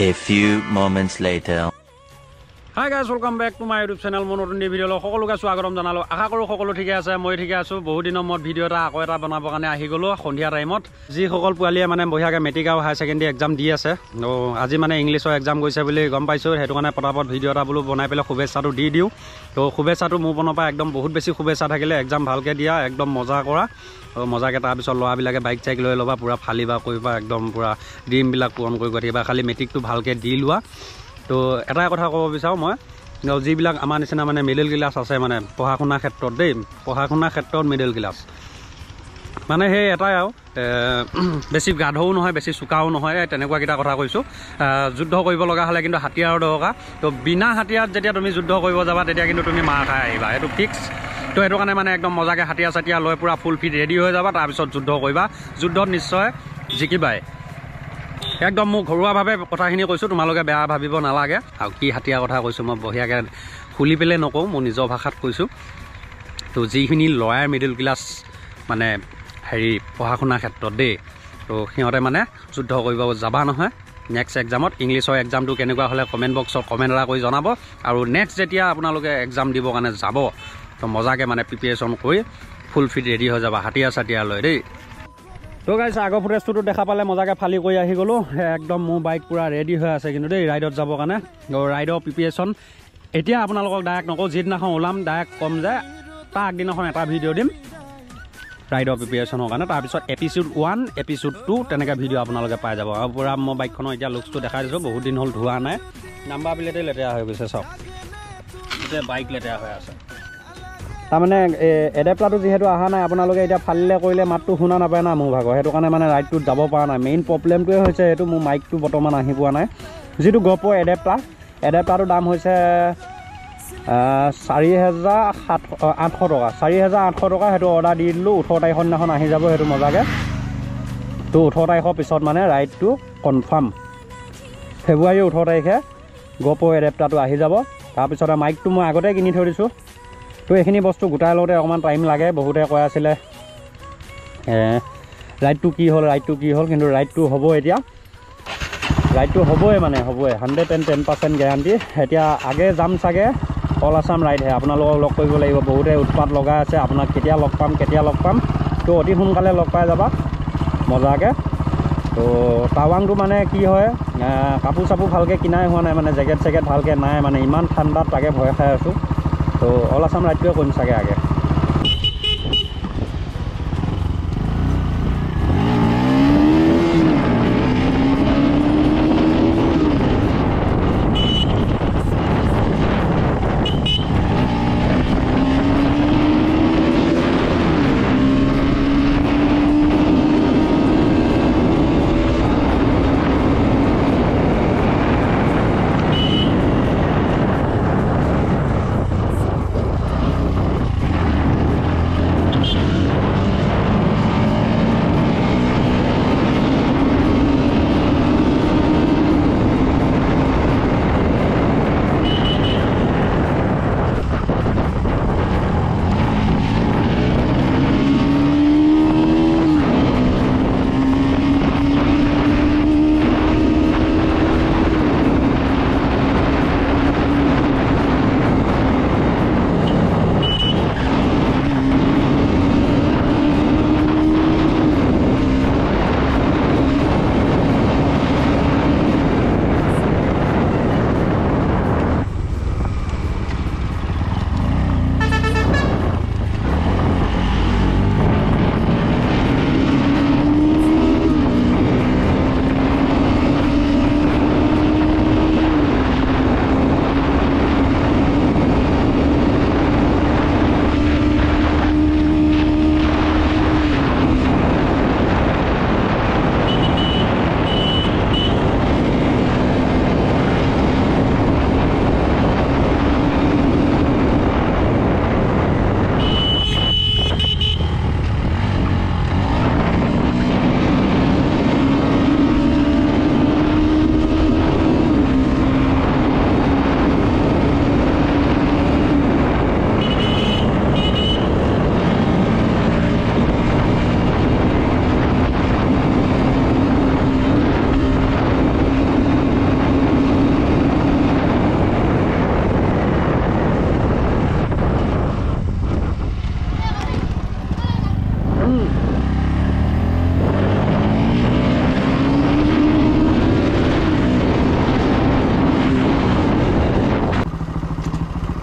A few moments later. Hi guys, welcome back to my YouTube channel. Mon notun video lo সকলোকে স্বাগতম জনালো। আশা কৰো সকলো ঠিকে আছে, মই ঠিকে আছো। বহুত দিনৰ মত ভিডিও এটা আকৌ এটা বনাব কাৰণে আহি গলো সন্ধিয়া টাইমত। যি সকল পোৱালিয়ে মানে বহিয়াকে মেট্ৰিক আৰু হায়াৰ সেকেন্ডাৰী এক্সাম দি আছে। তো আজি মানে ইংলিছৰ এক্সাম গৈছে বুলি গম পাইছো। হেতু কাৰণে পটাপট ভিডিও এটা বলো বনাই পেলাই শুভেচ্ছাটো দি দিও। তো শুভেচ্ছাটো মোৰ পনৰ পৰা একদম বহুত বেছি শুভেচ্ছা থাকিলে এক্সাম ভালকে দিয়া, একদম মজা কৰা। মজাকে তাৰ পিছত লৰাবিলাকে বাইক চাইক লৈ লবা, পুৰা ফালিবা কৰিবা, একদম পুৰা ড্ৰিম বিলাক পূৰণ কৰি গঠিবা। খালি মেট্ৰিকটো ভালকে দি লোৱা। তো এটাই কথা ক'ব বিচাৰো মই, যিবিলাক আমাৰ নিচিনা মানে মিডল ক্লাছ আছে মানে পঢ়া শুনাৰ ক্ষেত্ৰত দেই, পঢ়া শুনাৰ ক্ষেত্ৰত মিডল ক্লাছ মানে সেই এটাই আৰু বেছি গাধও নহয়, বেছি চোকাও নহয়, তেনেকুৱা কেইটা কথা কৈছোঁ। যুদ্ধ কৰিব লগা হ'লে কিন্তু হাতিয়াৰৰ দৰকাৰ। তো বিনা হাতিয়াৰত যেতিয়া তুমি যুদ্ধ কৰিব যাবা তেতিয়া কিন্তু তুমি মাৰ খাই আহিবা, সেইটো ফিক্স। তো সেইটো কাৰণে মানে একদম মজাকৈ হাতিয়া চাতিয়া লৈ পূৰা ফুল ফিট ৰেডি হৈ যাবা, তাৰপিছত যুদ্ধ কৰিবা। যুদ্ধত নিশ্চয় জিকিবাই। একদম মোৰ ঘৰুৱাভাৱে কথাখিনি কৈছোঁ, তোমালোকে বেয়া ভাবিব নালাগে। আৰু কি হাতীয়াৰ কথা কৈছোঁ মই বঢ়িয়াকৈ খুলি পেলাই নকওঁ, মোৰ নিজৰ ভাষাত কৈছোঁ। তো যিখিনি লয়াৰ মিডল ক্লাছ মানে হেৰি পঢ়া শুনাৰ ক্ষেত্ৰত দেই, তো সিহঁতে মানে যুদ্ধ কৰিব যাবা নহয় নেক্সট এক্সামত। ইংলিছৰ এক্সামটো কেনেকুৱা হ'লে কমেণ্ট বক্সত কমেণ্ট এটা কৰি জনাব। আৰু নেক্সট যেতিয়া আপোনালোকে এক্সাম দিবৰ কাৰণে যাব, তো মজাকৈ মানে প্ৰিপেৰেশ্যন কৰি ফুল ফিট ৰেডি হৈ যাবা হাতীয়া চাতিয়া লৈ দেই। তো গাইছ আগৰ ফুটেজটো দেখা পালে মজাকৈ ফালি কৰি আহি গ'লোঁ। একদম মোৰ বাইক পূৰা ৰেডি হৈ আছে কিন্তু দেই ৰাইডত যাবৰ কাৰণে। ৰাইডৰ প্ৰিপেৰেশ্যন এতিয়া আপোনালোকক ডাইৰেক্ট নকওঁ, যিদিনাখন ওলাম ডাইৰেক্ট ক'ম যে তাৰ আগদিনাখন এটা ভিডিঅ' দিম ৰাইডৰ প্ৰিপেৰেশ্যনৰ কাৰণে। তাৰপিছত এপিচোড 1 এপিচোড 2 তেনেকৈ ভিডিঅ' আপোনালোকে পাই যাব। আৰু পূৰা মই বাইকখনৰ এতিয়া লুকছটো দেখাই দিছোঁ, বহুত দিন হ'ল ধোৱা নাই, নাম্বাৰ প্লেটেই লেতেৰা হৈ গৈছে চব, এতিয়া বাইক লেতেৰা হৈ আছে। তাৰমানে এডেপ্টাৰটো যিহেতু অহা নাই, আপোনালোকে এতিয়া ফালিলে কৰিলে মাতটো শুনা নাপায় না মোৰ ভাগৰ, সেইটো কাৰণে মানে ৰাইডটোত যাব পৰা নাই। মেইন প্ৰব্লেমটোৱে হৈছে এইটো, মোৰ মাইকটো বৰ্তমান আহি পোৱা নাই। যিটো গ'প্ৰ' এডেপ্টাৰটোৰ দাম হৈছে 4,800 টকা। 4,800 টকা সেইটো অৰ্ডাৰ দি দিলোঁ। 18 তাৰিখৰ দিনাখন আহি যাব সেইটো মজাকৈ। তো 18 তাৰিখৰ পিছত মানে ৰাইডটো কনফাৰ্ম। ফেব্ৰুৱাৰী 18 তাৰিখে গ'প্ৰ' এডেপ্টাৰটো আহি যাব। তাৰপিছতে মাইকটো মই আগতে কিনি থৈ দিছোঁ। তো এইখিনি বস্তু গোটাই লওঁতে অকণমান টাইম লাগে। বহুতে কৈ আছিলে ৰাইডটো কি হ'ল, কিন্তু ৰাইডটো হ'ব এতিয়া, ৰাইডটো হ'বই মানে হ'বই, 110% গেৰাণ্টি। এতিয়া আগে যাম চাগে অল আছাম ৰাইডহে, আপোনালোকক লগ কৰিব লাগিব। বহুতে উৎপাত লগাই আছে, আপোনাক কেতিয়া লগ পাম। তো অতি সোনকালে লগ পাই যাবা মজাকৈ। তো টাৱাংটো মানে কি হয়, কাপোৰ চাপোৰ ভালকৈ কিনাই হোৱা নাই, মানে জেকেট চেকেট ভালকৈ নাই, মানে ইমান ঠাণ্ডাত তাকে ভয় খাই আছোঁ। তো অল আছাম ৰাইডটোৱে কৰিম চাগে আগে।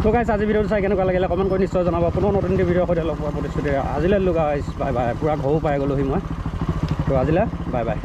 তো গাইছ আজি ভিডিঅ'টো চাই কেনেকুৱা লাগিলে কমেণ্ট কৰি নিশ্চয় জনাব পুনৰ নতুন ভিডিঅ'ৰ সৈতে লগ পোৱাৰ প্ৰতিশ্ৰুতি আজিলৈ গাইছ বাই বাই পূৰা ঘৰো পাই গ'লোহি মই তো আজিলৈ বাই বাই